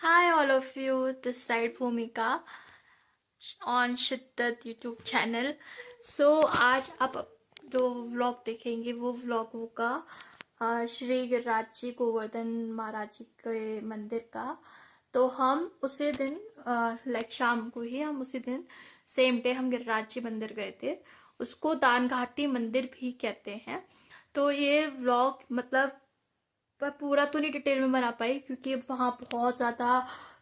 Hi all of you, this side Bhumika on शिद्दत YouTube channel. आज आप जो व्लॉग देखेंगे वो व्लॉग होगा श्री गिरिराज जी गोवर्धन महाराज जी के मंदिर का। तो हम उसी दिन लाइक शाम को ही हम उसी दिन सेम डे हम गिरिराज जी मंदिर गए थे। उसको दान घाटी मंदिर भी कहते हैं। तो ये व्लॉग मतलब पर पूरा तो नहीं डिटेल में बना पाई क्योंकि वहाँ बहुत ज़्यादा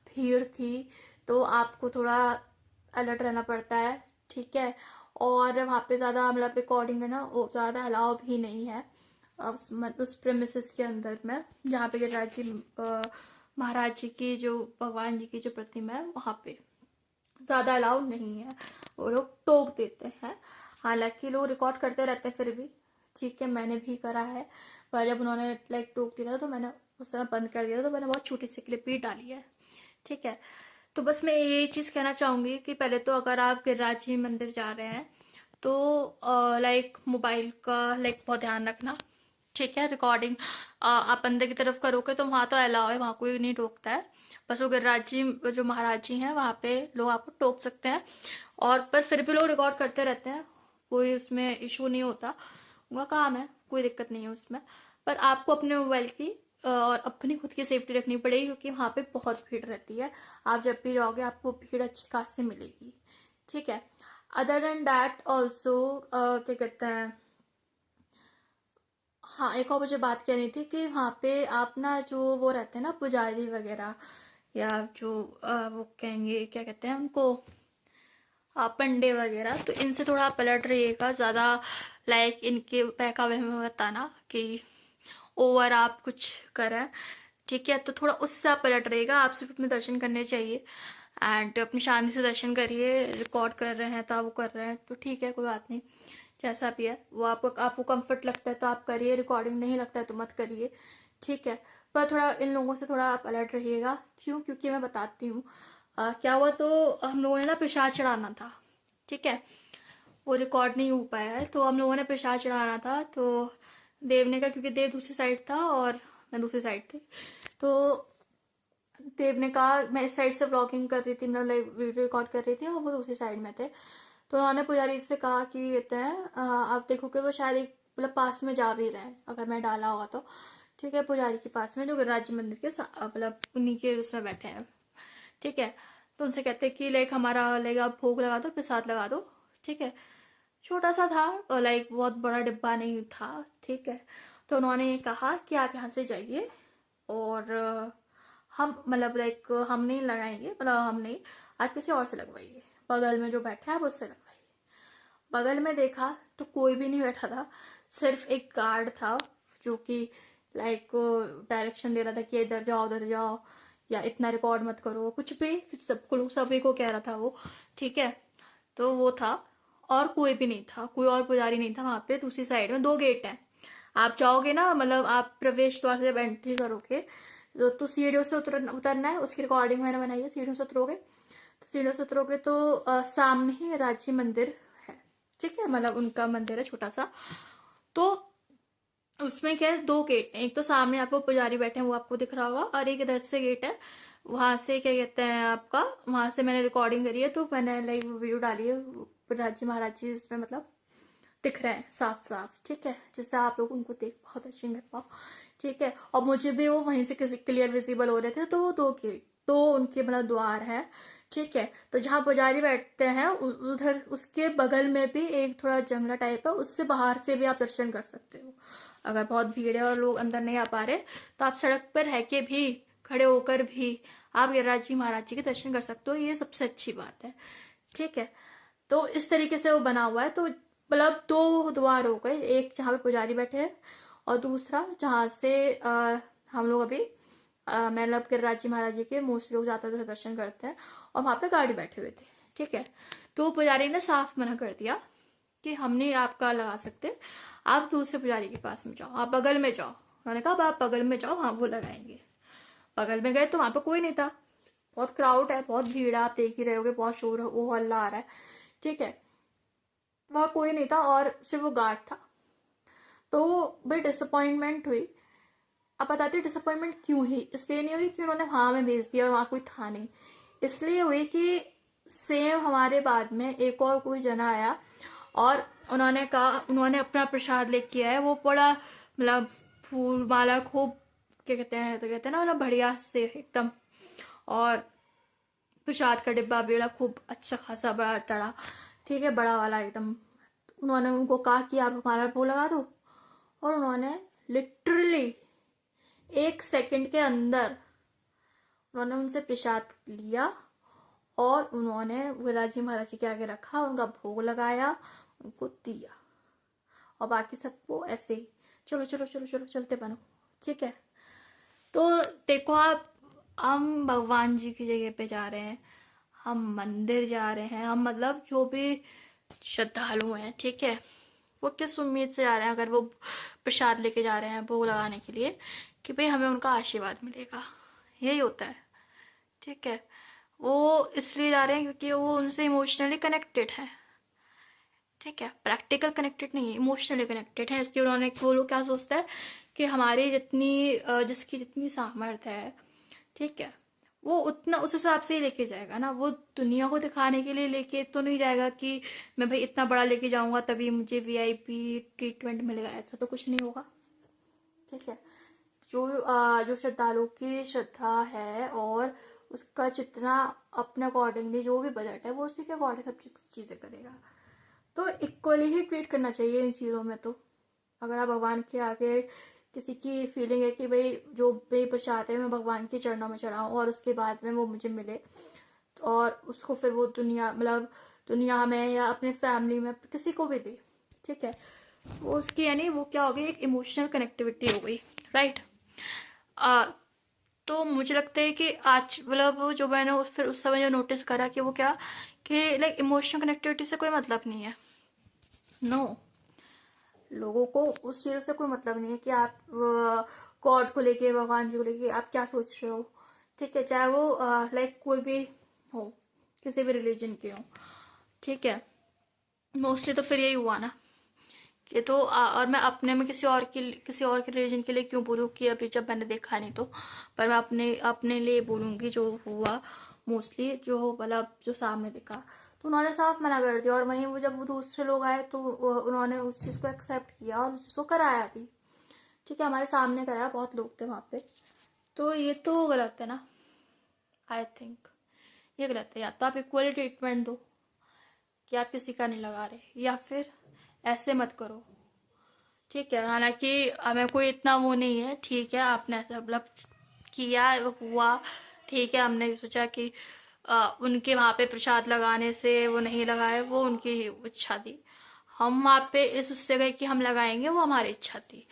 भीड़ थी। तो आपको थोड़ा अलर्ट रहना पड़ता है, ठीक है। और वहाँ पे ज़्यादा मतलब रिकॉर्डिंग है ना, वो ज़्यादा अलाउ भी नहीं है उस प्रेमिसेस के अंदर में जहाँ पे गिरिराज जी महाराज जी की जो भगवान जी की जो प्रतिमा है वहाँ पे ज़्यादा अलाउ नहीं है। वो लोग टोक देते हैं। हालांकि लोग रिकॉर्ड करते रहते हैं फिर भी, ठीक है, मैंने भी करा है। पर जब उन्होंने लाइक टोक दिया था तो मैंने उस समय बंद कर दिया था। तो मैंने बहुत छोटी सी क्लिप ही डाली है, ठीक है। तो बस मैं ये चीज़ कहना चाहूँगी कि पहले तो अगर आप गिरिराज जी मंदिर जा रहे हैं तो लाइक मोबाइल का लाइक बहुत ध्यान रखना, ठीक है। रिकॉर्डिंग आप अंदर की तरफ करोगे तो वहाँ तो अलाउ है, वहाँ कोई नहीं टोकता है। बस वो गिरिराज जी जो महाराज जी हैं वहाँ पे लोग आपको टोक सकते हैं। और पर फिर भी लोग रिकॉर्ड करते रहते हैं, कोई उसमें इशू नहीं होता, उनका काम है, कोई दिक्कत नहीं है उसमें। पर आपको अपने मोबाइल की और अपनी खुद की सेफ्टी रखनी पड़ेगी क्योंकि वहाँ पे बहुत भीड़ रहती है। आप जब भी जाओगे आपको भीड़ अच्छी खासी मिलेगी, ठीक है। अदर देन डैट ऑल्सो क्या कहते हैं, हाँ एक और मुझे बात कहनी थी कि वहाँ पे आप ना जो वो रहते हैं ना पुजारी वगैरह, या जो वो कहेंगे क्या कहते हैं उनको, पंडे वगैरह, तो इनसे थोड़ा आप अलर्ट रहिएगा ज़्यादा। लाइक इनके बहकावे में बताना कि ओवर आप कुछ करें, ठीक है। तो थोड़ा उससे आप अलर्ट रहिएगा। आप सिर्फ अपने दर्शन करने चाहिए एंड अपनी शांति से दर्शन करिए। रिकॉर्ड कर रहे हैं तो आप वो कर रहे हैं तो ठीक है, कोई बात नहीं, जैसा भी है वो आपको कंफर्ट लगता है तो आप करिए, रिकॉर्डिंग नहीं लगता है तो मत करिए, ठीक है। पर थोड़ा इन लोगों से थोड़ा आप अलर्ट रहिएगा। क्यों? क्योंकि मैं बताती हूँ क्या हुआ। तो हम लोगों ने ना प्रसाद चढ़ाना था, ठीक है। वो रिकॉर्ड नहीं हो पाया है। तो हम लोगों ने प्रसाद चढ़ाना था तो देव ने कहा, क्योंकि देव दूसरी साइड था और मैं दूसरी साइड थी, तो देव ने कहा, मैं इस साइड से ब्लॉगिंग कर रही थी, मतलब लाइव वीडियो रिकॉर्ड कर रही थी और वो दूसरी साइड में थे। तो उन्होंने पुजारी से कहा कि कहते हैं आप देखो कि वो शायद एक मतलब पास में जा भी रहे हैं अगर मैं डाला होगा तो, ठीक है। पुजारी के पास में जो गिरिराज जी मंदिर के मतलब उन्हीं के उसमें बैठे हैं, ठीक है। तो उनसे कहते हैं कि लाइक हमारा लाइक आप भोग लगा दो, प्रसाद लगा दो, ठीक है। छोटा सा था और लाइक बहुत बड़ा डिब्बा नहीं था, ठीक है। तो उन्होंने कहा कि आप यहाँ से जाइए और हम मतलब लाइक हम नहीं लगाएंगे, मतलब हम नहीं, आप किसी और से लगवाइए, बगल में जो बैठा है आप उससे लगवाइए। बगल में देखा तो कोई भी नहीं बैठा था, सिर्फ एक गार्ड था जो कि लाइक डायरेक्शन दे रहा था कि इधर जाओ उधर जाओ, या इतना रिकॉर्ड मत करो, कुछ भी सबको सभी को कह रहा था वो, ठीक है। तो वो था और कोई भी नहीं था, कोई और पुजारी नहीं था वहां पे। दूसरी साइड में दो गेट हैं, आप जाओगे ना, मतलब आप प्रवेश द्वार से जब एंट्री करोगे तो सीढ़ियों से उतरना है। उसकी रिकॉर्डिंग मैंने बनाई है। सीढ़ियों से उतरोगे तो सामने ही राज्य मंदिर है, ठीक है, मतलब उनका मंदिर है छोटा सा। तो उसमें क्या है, दो गेट हैं। एक तो सामने आपको पुजारी बैठे हैं वो आपको दिख रहा होगा, और एक इधर से गेट है, वहां से क्या कहते हैं आपका, वहां से मैंने रिकॉर्डिंग करी है तो मैंने लाइव वीडियो डाली है। पुजारी जी महाराज जी उसमें मतलब दिख रहे हैं साफ साफ, ठीक है, जिससे आप लोग उनको देख पाओ, दर्शन कर पाओ, ठीक है। और मुझे भी वो वहीं से क्लियर विजिबल हो रहे थे। तो वो दो गेट, दो उनके मतलब द्वार है, ठीक है। तो जहाँ पुजारी बैठते हैं उधर उसके बगल में भी एक थोड़ा जंगला टाइप है, उससे बाहर से भी आप दर्शन कर सकते हो। अगर बहुत भीड़ है और लोग अंदर नहीं आ पा रहे तो आप सड़क पर रह के भी, खड़े होकर भी आप गिरिराज जी महाराज जी के दर्शन कर सकते हो। ये सबसे अच्छी बात है, ठीक है। तो इस तरीके से वो बना हुआ है। तो मतलब दो द्वार हो गए, एक जहाँ पे पुजारी बैठे हैं और दूसरा जहाँ से हम लोग अभी मतलब गिरिराज जी महाराज जी के मोस्टली लोग जाते थे दर्शन करते हैं, और वहां पे गाड़ी बैठे हुए थे, ठीक है। तो पुजारी ने साफ मना कर दिया कि हम नहीं आपका लगा सकते, आप दूसरे पुजारी के पास में जाओ, आप बगल में जाओ। उन्होंने कहा आप बगल में जाओ, हाँ वो लगाएंगे। बगल में गए तो वहां पे कोई नहीं था, बहुत क्राउड है, बहुत भीड़ है, आप देख ही रहे होगे, बहुत शोर वो हल्ला आ रहा है, ठीक है। वहां कोई नहीं था और सिर्फ वो गार्ड था। तो बड़ी डिसअपॉइंटमेंट हुई। अब बताती हूँ डिसअपॉइंटमेंट क्यों हुई। इसलिए नहीं हुई कि उन्होंने वहां में भेज दिया और वहां कोई था नहीं, इसलिए हुई कि सेम हमारे बाद में एक और कोई जना आया और उन्होंने कहा, उन्होंने अपना प्रसाद लेके आया, वो बड़ा मतलब फूल माला खूब क्या कहते हैं, तो कहते हैं ना मतलब बढ़िया से एकदम, और प्रसाद का डिब्बा भी बड़ा खूब अच्छा खासा बड़ा टड़ा, ठीक है, बड़ा वाला एकदम। उन्होंने उनको कहा कि आप हमारा वो लगा दो, और उन्होंने लिटरली 1 सेकंड के अंदर उन्होंने उनसे प्रसाद लिया और उन्होंने विराज जी महाराज जी के आगे रखा, उनका भोग लगाया, उनको दिया, और बाकी सबको ऐसे ही चलो चलो चलो चलो चलते बनो, ठीक है। तो देखो आप, हम भगवान जी की जगह पे जा रहे हैं, हम मंदिर जा रहे हैं, हम मतलब जो भी श्रद्धालु हैं, ठीक है, वो किस उम्मीद से जा रहे हैं, अगर वो प्रसाद लेके जा रहे हैं भोग लगाने के लिए कि भाई हमें उनका आशीर्वाद मिलेगा, यही होता है, ठीक है। वो इसलिए जा रहे हैं क्योंकि वो उनसे इमोशनली कनेक्टेड है, ठीक है, प्रैक्टिकल कनेक्टेड नहीं है, इमोशनली कनेक्टेड है। इसलिए उन्होंने, वो लोग क्या सोचता है कि हमारी जितनी जिसकी जितनी सामर्थ्य है, ठीक है, वो उतना उस हिसाब से ही लेके जाएगा ना, वो दुनिया को दिखाने के लिए लेके तो नहीं जाएगा कि मैं भाई इतना बड़ा लेके जाऊंगा तभी मुझे वीआईपी ट्रीटमेंट मिलेगा, ऐसा तो कुछ नहीं होगा, ठीक है। जो श्रद्धालु की श्रद्धा है और उसका जितना अपने अकॉर्डिंगली जो भी बजट है वो उसी के अकॉर्डिंग सब चीजें करेगा, तो इक्वली ही ट्रीट करना चाहिए इन चीज़ों में। तो अगर आप भगवान के आगे किसी की फीलिंग है कि भाई जो भी प्रसाद है मैं भगवान के चरणों में चढ़ाऊँ और उसके बाद में वो मुझे मिले, और उसको फिर वो दुनिया मतलब दुनिया में या अपने फैमिली में किसी को भी दे, ठीक है, वो उसकी यानी वो क्या हो गई, एक इमोशनल कनेक्टिविटी हो गई, राइट। तो मुझे लगता है कि आज मतलब जो मैंने फिर उस समय जो नोटिस करा कि वो क्या, कि लाइक इमोशनल कनेक्टिविटी से कोई मतलब नहीं है, नो, लोगों को उस चीज़ से कोई मतलब नहीं है कि आप गॉड को लेके, भगवान जी को लेके आप क्या सोच रहे हो, ठीक है, चाहे वो लाइक कोई भी हो, किसी भी रिलीजन के हो, ठीक है। मोस्टली तो फिर यही हुआ ना कि तो और मैं अपने में किसी और के रिलीजन के लिए क्यों बोलूँ कि अभी जब मैंने देखा नहीं तो, पर मैं अपने अपने लिए बोलूँगी जो हुआ, मोस्टली जो मतलब जो सामने दिखा, तो उन्होंने साफ मना कर दिया, और वहीं वो जब वो दूसरे लोग आए तो उन्होंने उस चीज़ को एक्सेप्ट किया और उस चीज़ को कराया भी, ठीक है, हमारे सामने कराया, बहुत लोग थे वहाँ पे। तो ये तो गलत है ना, आई थिंक ये गलत है। या तो आप इक्वली ट्रीटमेंट दो कि आप किसी का नहीं लगा रहे, या फिर ऐसे मत करो, ठीक है। हालांकि हमें कोई इतना वो नहीं है, ठीक है, आपने ऐसा मतलब किया हुआ, ठीक है, हमने सोचा कि उनके वहां पे प्रसाद लगाने से वो नहीं लगाए, वो उनकी इच्छा थी, हम वहां पे इस उससे गए कि हम लगाएंगे, वो हमारी इच्छा थी।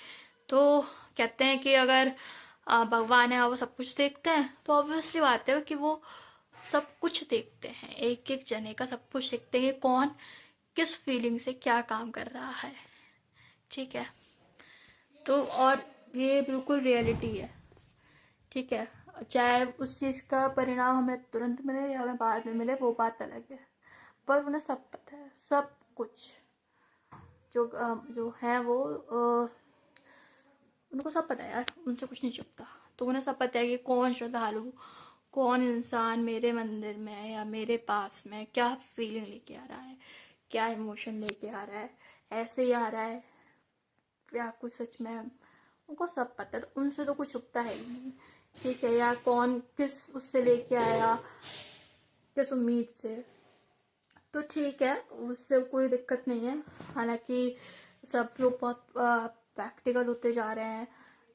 तो कहते हैं कि अगर भगवान है वो सब कुछ देखते हैं, तो ऑब्वियसली बात है कि वो सब कुछ देखते हैं, एक एक जने का सब कुछ देखते हैं, कौन किस फीलिंग से क्या काम कर रहा है, ठीक है। तो और ये बिल्कुल रियलिटी है, ठीक है, चाहे उस चीज़ का परिणाम हमें तुरंत मिले या हमें बाद में मिले वो बात अलग है, पर उन्हें सब पता है, सब कुछ जो है वो उनको सब पता है यार, उनसे कुछ नहीं छुपता। तो उन्हें सब पता है कि कौन श्रद्धालु, कौन इंसान मेरे मंदिर में या मेरे पास में क्या फीलिंग लेके आ रहा है, क्या इमोशन लेके आ रहा है, ऐसे ही आ रहा है या कुछ सच में, उनको सब पता है, तो उनसे तो कुछ छुपता है ही नहीं, ठीक है। या कौन किस उससे लेके आया, किस उम्मीद से, तो ठीक है, उससे कोई दिक्कत नहीं है। हालांकि सब लोग बहुत प्रैक्टिकल होते जा रहे हैं,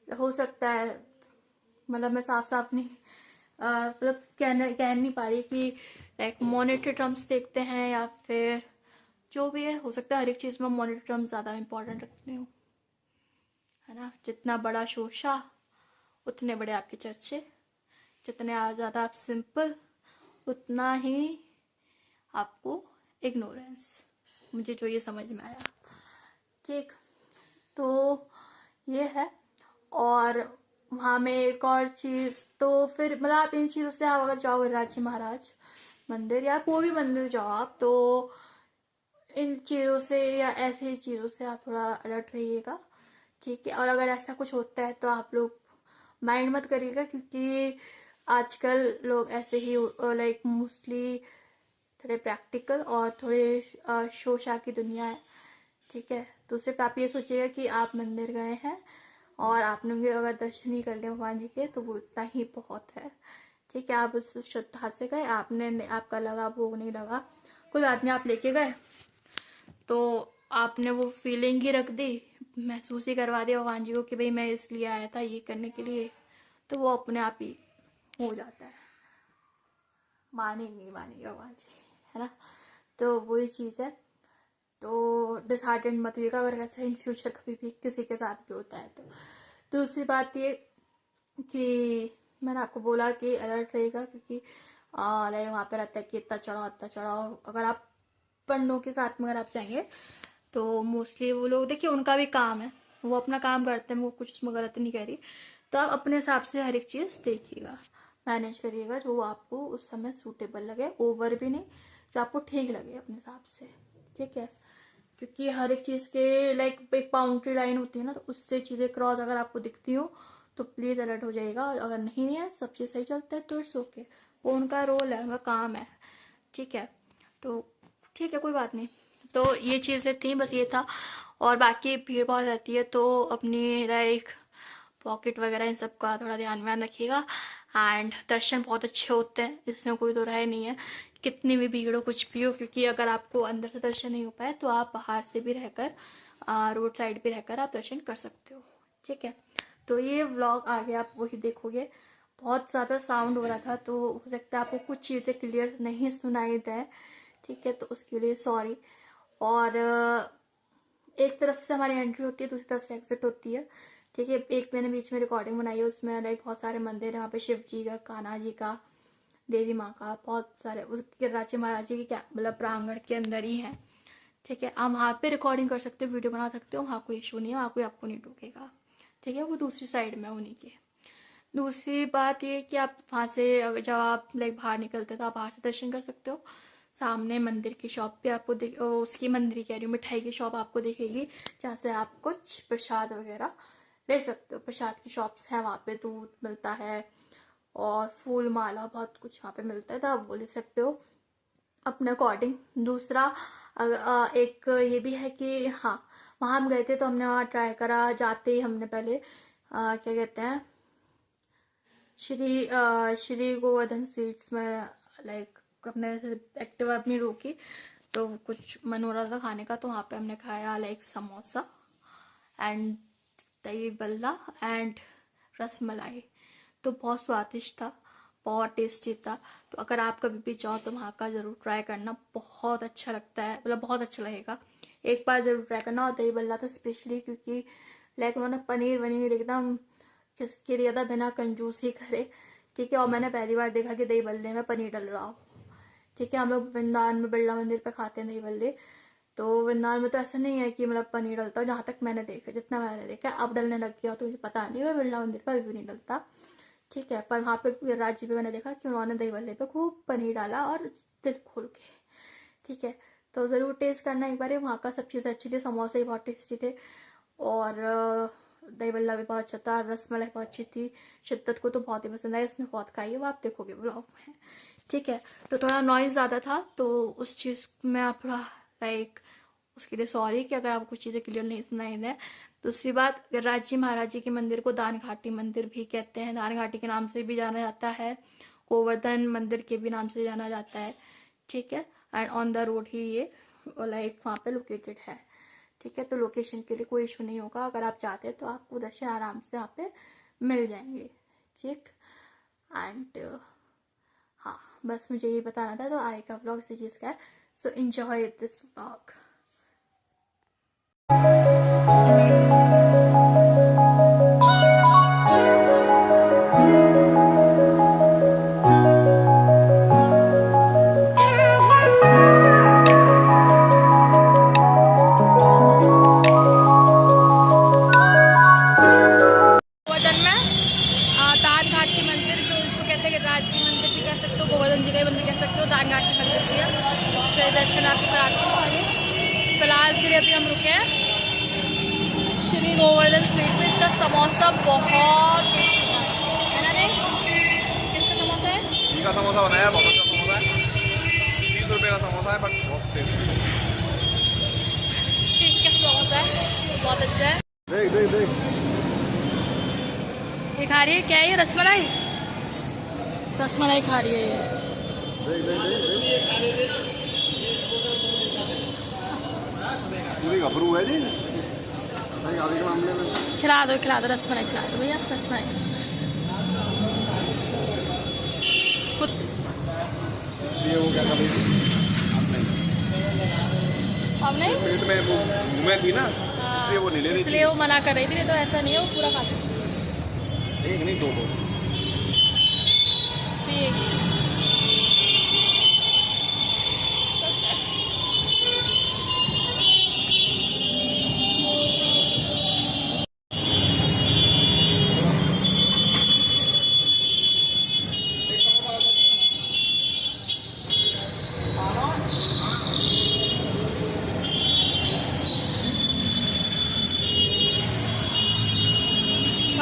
हो सकता है, मतलब मैं साफ साफ नहीं मतलब कह नहीं पा रही कि लाइक मॉनेटरी टर्म्स देखते हैं या फिर जो भी है, हो सकता है हर एक चीज़ में मॉनेटरी टर्म्स ज़्यादा इंपॉर्टेंट रखती हूँ, है ना। जितना बड़ा शोशा उतने बड़े आपके चर्चे, जितने ज़्यादा आप सिंपल उतना ही आपको इग्नोरेंस, मुझे जो ये समझ में आया, ठीक। तो ये है, और वहाँ में एक और चीज़, तो फिर मतलब आप इन चीज़ों से आप अगर जाओगे राजी महाराज मंदिर या कोई भी मंदिर जाओ आप, तो इन चीज़ों से या ऐसी चीज़ों से आप थोड़ा अलर्ट रहिएगा, ठीक है। और अगर ऐसा कुछ होता है तो आप लोग माइंड मत करिएगा, क्योंकि आजकल लोग ऐसे ही लाइक मोस्टली थोड़े प्रैक्टिकल और थोड़े शो शा की दुनिया है, ठीक है। तो सिर्फ आप ये सोचिएगा कि आप मंदिर गए हैं और आपने अगर दर्शन ही कर लिए भगवान जी के तो वो इतना ही बहुत है, ठीक है। आप उस श्रद्धा से गए, आपने आपका लगा भोग नहीं लगा कोई बात नहीं, आप लेके गए तो आपने वो फीलिंग ही रख दी, महसूस ही करवा दिया भगवान जी को कि भाई मैं इसलिए आया था ये करने के लिए, तो वो अपने आप ही हो जाता है। मानेंगे मानेंगे भगवान जी, है ना। तो वही चीज़ है। तो डिसहार्टेंड मत होइएगा अगर ऐसा इन फ्यूचर कभी भी किसी के साथ भी होता है तो। दूसरी बात ये कि मैंने आपको बोला कि अलर्ट रहेगा, क्योंकि लाइक वहाँ पे रहता है कि इतना चढ़ाओ। अगर आप पंडों के साथ में अगर आप जाएंगे तो मोस्टली वो लोग, देखिए उनका भी काम है, वो अपना काम करते हैं, वो कुछ उसमें गलत नहीं कह रही। तो आप अपने हिसाब से हर एक चीज़ देखिएगा, मैनेज करिएगा जो आपको उस समय सूटेबल लगे, ओवर भी नहीं, जो आपको ठीक लगे अपने हिसाब से, ठीक है। क्योंकि हर एक चीज़ के लाइक एक बाउंड्री लाइन होती है ना, तो उससे चीज़ें क्रॉस अगर आपको दिखती हो तो प्लीज़ अलर्ट हो जाएगा। और अगर नहीं है, सब चीज़ सही चलता है तो इट्स ओके, वो उनका रोल है, उनका काम है, ठीक है। तो ठीक है, कोई बात नहीं। तो ये चीज़ें थी, बस ये था। और बाकी भीड़ बहुत रहती है तो अपनी लाइक पॉकेट वगैरह इन सब का थोड़ा ध्यान रखिएगा। एंड दर्शन बहुत अच्छे होते हैं, इसमें कोई तो राय नहीं है, कितनी भी भीड़ हो कुछ भी हो, क्योंकि अगर आपको अंदर से दर्शन नहीं हो पाए तो आप बाहर से भी रहकर रोड साइड भी रहकर आप दर्शन कर सकते हो, ठीक है। तो ये व्लॉग आगे आप वही देखोगे। बहुत ज़्यादा साउंड हो रहा था तो हो सकता है आपको कुछ चीज़ें क्लियर नहीं सुनाई दें, ठीक है, तो उसके लिए सॉरी। और एक तरफ से हमारी एंट्री होती है, दूसरी तरफ से एग्जिट होती है, ठीक है। एक मैंने बीच में रिकॉर्डिंग बनाई है, उसमें लाइक बहुत सारे मंदिर है वहाँ पे, शिव जी का, कान्हा जी का, देवी माँ का, बहुत सारे, उसके राजे महाराज जी की क्या मतलब प्रांगण के अंदर ही है, ठीक है। आप वहाँ पे रिकॉर्डिंग कर सकते हो, वीडियो बना सकते हो, वहाँ कोई इशू नहीं है, वहाँ कोई आपको नहीं टोकेगा, ठीक है। वो दूसरी साइड में उन्हीं के। दूसरी बात ये कि आप वहाँ से जब आप लाइक बाहर निकलते तो आप बाहर से दर्शन कर सकते हो। सामने मंदिर की शॉप पे आपको उसकी मंदिर कह रही हूँ, मिठाई की शॉप आपको दिखेगी, जहाँ से आप कुछ प्रसाद वगैरह ले सकते हो। प्रसाद की शॉप्स हैं वहाँ पे, दूध मिलता है और फूल माला बहुत कुछ वहाँ पे मिलता है, तो आप वो ले सकते हो अपने अकॉर्डिंग। दूसरा एक ये भी है कि हाँ, वहाँ हम गए थे तो हमने वहाँ ट्राई करा, जाते ही हमने पहले क्या कहते हैं श्री गोवर्धन स्वीट्स में लाइक अपने एक्टिवा अपनी रोकी, तो कुछ मन हो रहा था खाने का, तो वहाँ पे हमने खाया लाइक समोसा एंड दही बल्ला एंड रसमलाई, तो बहुत स्वादिष्ट था, बहुत टेस्टी था। तो अगर आप कभी भी जाओ तो वहाँ का ज़रूर ट्राई करना, बहुत अच्छा लगता है, मतलब बहुत अच्छा लगेगा, एक बार ज़रूर ट्राई करना। और दही बल्ला तो स्पेशली, क्योंकि लाइक उन्होंने पनीर वनीर एकदम किसके दिया था बिना कंजूसी करे, ठीक है। और मैंने पहली बार देखा कि दही बल्ले में पनीर डल रहा हो, ठीक है। हम लोग वृंदावन में बिरला मंदिर पे खाते हैं दही बल्ले, तो वृंदावन में तो ऐसा नहीं है कि मतलब पनीर डलता, जहाँ तक मैंने देखा, जितना मैंने देखा, अब डलने लग गया तो मुझे पता नहीं, और बिरला मंदिर पर अभी भी नहीं डलता, ठीक है। पर वहाँ पे राज्य पे मैंने देखा कि उन्होंने दही बल्ले पे खूब पनीर डाला और दिल खोल के, ठीक है। तो ज़रूर टेस्ट करना एक बार, वहाँ का सब चीज़ें अच्छी थी, समोसे भी बहुत टेस्टी थे और दही बल्ला भी बहुत अच्छा था, रसमलाई बहुत अच्छी थी। शिद्दत को तो बहुत ही पसंद आई, उसने बहुत खाई है, वो आप देखोगे ब्लॉग में, ठीक है। तो थोड़ा नॉइज़ ज़्यादा था तो उस चीज़ में आप थोड़ा लाइक उसके लिए सॉरी कि अगर आपको कुछ चीज़ें क्लियर नहीं सुनाई दें। दूसरी बात, गिरिराज जी महाराज जी के मंदिर को दान घाटी मंदिर भी कहते हैं, दान घाटी के नाम से भी जाना जाता है, गोवर्धन मंदिर के भी नाम से जाना जाता है, ठीक है। एंड ऑन द रोड ही ये लाइक वहाँ पे लोकेटेड है, ठीक है। तो लोकेशन के लिए कोई इशू नहीं होगा, अगर आप चाहते हैं तो आपको दर्शन आराम से वहाँ पे मिल जाएंगे, ठीक। एंड हाँ, बस मुझे ये बताना था, तो आगे का व्लॉग इसी चीज़ का है। So enjoy this vlog. दर्शन आपको कराती हूँ। फिलहाल के लिए अभी हम रुके हैं श्री गोवर्धन स्वीट में, इसका समोसा बहुत टेस्टी है। समोसा बनाया, बहुत अच्छा समोसा है। 30 रुपये का समोसा है, बट बहुत टेस्टी है। ठीक है, समोसा है, बहुत अच्छा है। देख देख देख, ये खा रही है क्या है? ये रसमलाई, रसमलाई खा रही है ये। देख देख देख देख, पूरी घबरू है जी। नहीं, आगे के मामले में खिला दो रसमलाई, खिला दो भैया रसमलाई। इसलिए वो क्या कर रही थी, अब नहीं, पेट में वो घूमे थी ना, इसलिए वो नहीं ले रही थी। इसलिए वो मना कर रही थी, नहीं तो ऐसा नहीं है, वो पूरा खा सकती है। एक नहीं, दो दो। ठीक,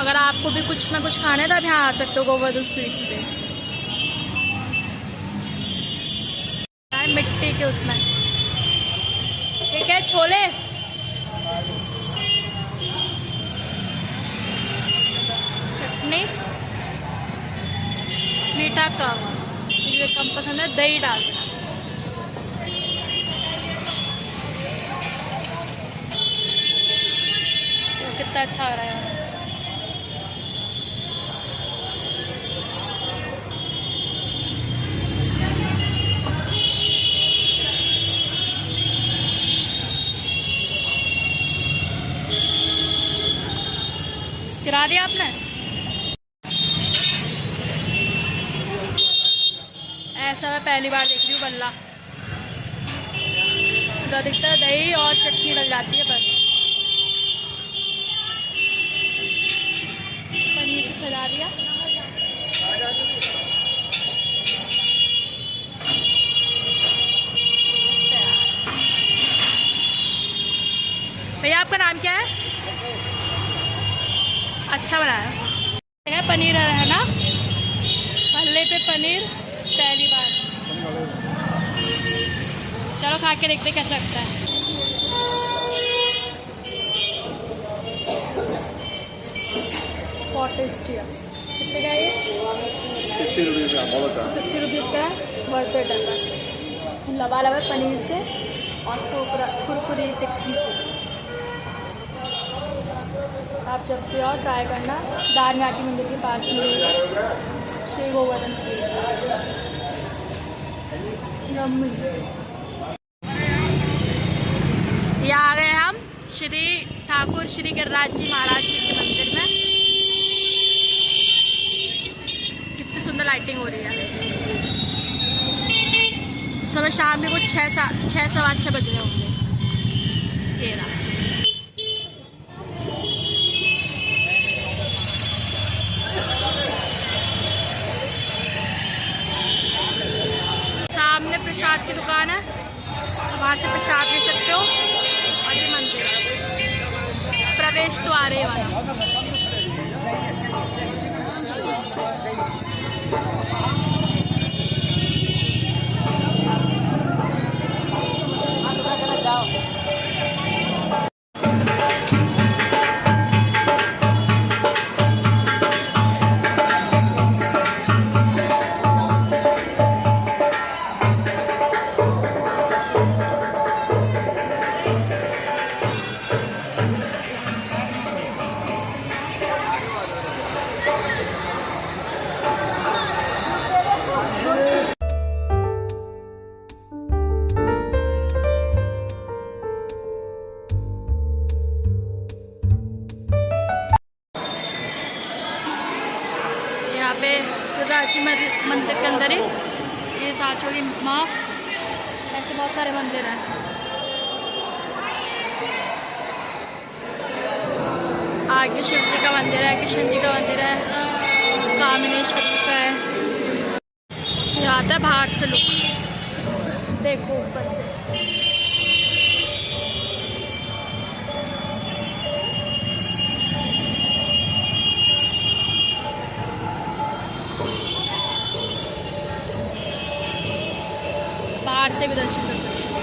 अगर आपको भी कुछ ना कुछ खाना है तो आप यहाँ आ सकते हो गोवर्धन स्वीट पे। मिट्टी के उसमें ठीक है, छोले, चटनी, मीठा कम, मुझे कम पसंद है, दही डाल देना। तो कितना अच्छा आ रहा है। गिरा दिया आपने? ऐसा मैं पहली बार देख रही हूँ बल्ला। तो अधिकतर दही और चटनी डल जाती है बस। पनीर से सजा दिया। भैया आपका नाम क्या है? अच्छा बनाया है। पनीर है ना, भल्ले पे पनीर पहली बार। चलो खा के देखते कैसा लगता है। बहुत टेस्टी है। कितने का है ये? 60 रुपीज़ का, बहुत अच्छा। 60 रुपीज़ का है, वर्थ इट है। लबालब है पनीर से और कुरकुरी टिक्की से। आप जब भी आओ ट्राई करना, दान घाटी मंदिर के पास में श्री गोवर्धन स्वीट। यहाँ आ गए हम श्री ठाकुर श्री गिरिराज जी महाराज जी के मंदिर में। कितनी सुंदर लाइटिंग हो रही है। समय शाम के कुछ 6 सवा 6 बज रहे होंगे। ये रहा। सामने प्रसाद की दुकान है, वहाँ से प्रसाद ले सकते हो। और ये मंदिर प्रवेश द्वार है वाला। यहाँ पे गिरिराज मंदिर के अंदर ही ये साचोली माँ, ऐसे बहुत सारे मंदिर हैं। आगे शिव जी का मंदिर है, कृष्ण जी का मंदिर है, कामिनेश्वर जी का है। ये आता है बाहर से लुक, देखो ऊपर से। घर से भी दर्शन कर सकते हो।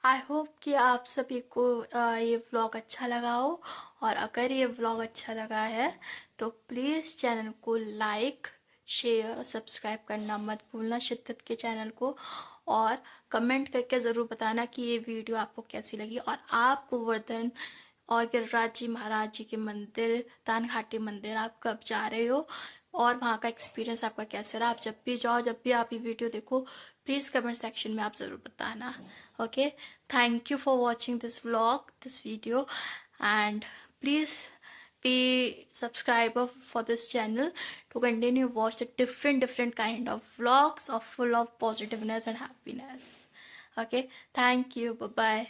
आई होप कि आप सभी को ये व्लॉग अच्छा लगा हो, और अगर ये व्लॉग अच्छा लगा है तो प्लीज़ चैनल को लाइक, शेयर और सब्सक्राइब करना मत भूलना शिद्दत के चैनल को। और कमेंट करके ज़रूर बताना कि ये वीडियो आपको कैसी लगी, और आप गोवर्धन और गिरिराज जी महाराज जी के मंदिर, तान घाटी मंदिर आप कब जा रहे हो, और वहाँ का एक्सपीरियंस आपका कैसा रहा। आप जब भी जाओ, जब भी आप ये वीडियो देखो, प्लीज़ कमेंट सेक्शन में आप ज़रूर बताना। Okay, thank you for watching this vlog, this video, and please be subscriber for this channel to continue watch the different kind of vlogs of full of positiveness and happiness. Okay, thank you, bye bye.